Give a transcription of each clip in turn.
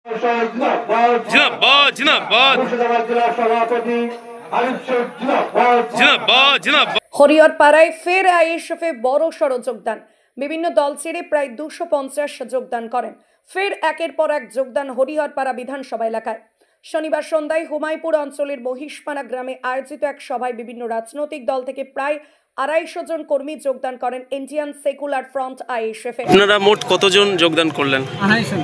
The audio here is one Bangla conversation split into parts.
जिंदाबाद जिंदाबाद जिंदाबाद जिंदाबाद। হরিহরপাড়ায় ফের আইএসএফে বড় সড় যোগদান। বিভিন্ন দল ছেড়ে প্রায় 250 যোগদান করেন। ফের একের পর এক যোগদান হরিহরপাড়া বিধানসভা এলাকায়। শনিবার সন্ধ্যায় হুমায়পুর অঞ্চলের মহিষপাড়া গ্রামে আয়োজিত এক সভায় বিভিন্ন রাজনৈতিক দল থেকে প্রায় 250 জন কর্মী যোগদান করেন ইন্ডিয়ান সেকুলার ফ্রন্ট আইএসএফ এ। আপনারা মোট কতজন যোগদান করলেন? 250 জন।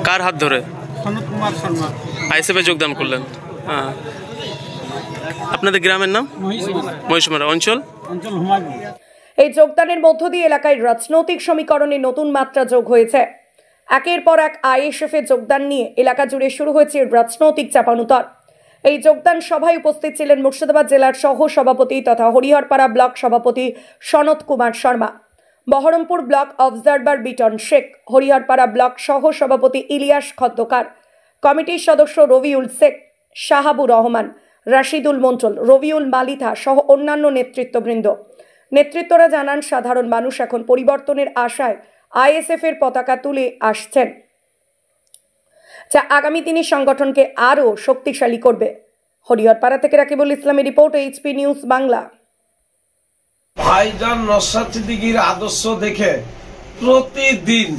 কার হাত ধরে? সনত কুমার শর্মা আইএসএফ এ যোগদান করলেন। হ্যাঁ, আপনাদের গ্রামের নাম? মহিষমারা। অঞ্চল হুমায়পুর। এই যোগদানের মধ্য দিয়ে এলাকায় রাজনৈতিক সমীকরণে নতুন মাত্রা যোগ হয়েছে। একের পর এক আইএসএফ এ যোগদান নিয়ে এলাকা জুড়ে শুরু হয়েছে রাজনৈতিক চাপানুতর। এই যোগদান সভায় উপস্থিত ছিলেন মুর্শিদাবাদ জেলার সহ সভাপতি তথা হরিহরপাড়া ব্লক সভাপতি সনত Kumar Sharma, Baharampur block observer Vuitton Sheikh, Hariharpara block সহ সভাপতি ইলিয়াস খন্দকার, কমিটির সদস্য রবিউল শেখ, শাহাবুর রহমান, রাশিদুল মন্ডল, রবিউল মালিথা সহ অন্যান্য নেতৃত্ববৃন্দ। নেতৃত্বরা জানান, সাধারণ মানুষ এখন পরিবর্তনের আশায় আইএসএফ এর পতাকা তুলে আসছেন, যা আগামী দিনে সংগঠনকে আরও শক্তিশালী করবে। হরিহরপাড়া থেকে রাকিবুল ইসলামের রিপোর্ট, এইচপি নিউজ বাংলা। ভাইজান নওশাদ সিদ্দিকীর আদর্শ দেখে প্রতিদিন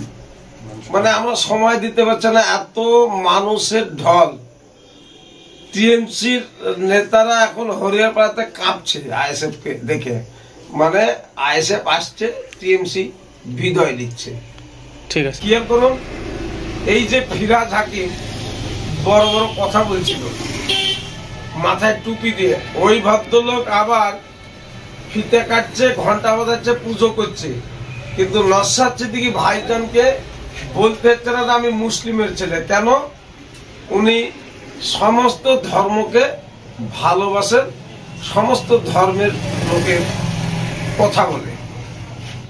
আমরা সময় দিতে পারছি না, এত মানুষের ঢল। টিএমসির নেতারা এখন হরিহরপাড়াতে কাঁপছে আইএসএফ কে দেখে। আইএসএফ আসছে, টিএমসি বিদায় দিচ্ছে। ঠিক আছে, কি করুন, এই যে ফিরাজ হাকিম বড় বড় কথা বলছিল মাথায় টুপি দিয়ে, ওই ভদ্রলোক আবার ফিতে কাটছে, ঘন্টা বাজাচ্ছে, পুজো করছে, কিন্তু নওশাদ সিদ্দিকী ভাইজানকে বলতে হচ্ছে না আমি মুসলিমের ছেলে। কেন? উনি সমস্ত ধর্মকে ভালোবাসেন, সমস্ত ধর্মের লোকের কথা বলে।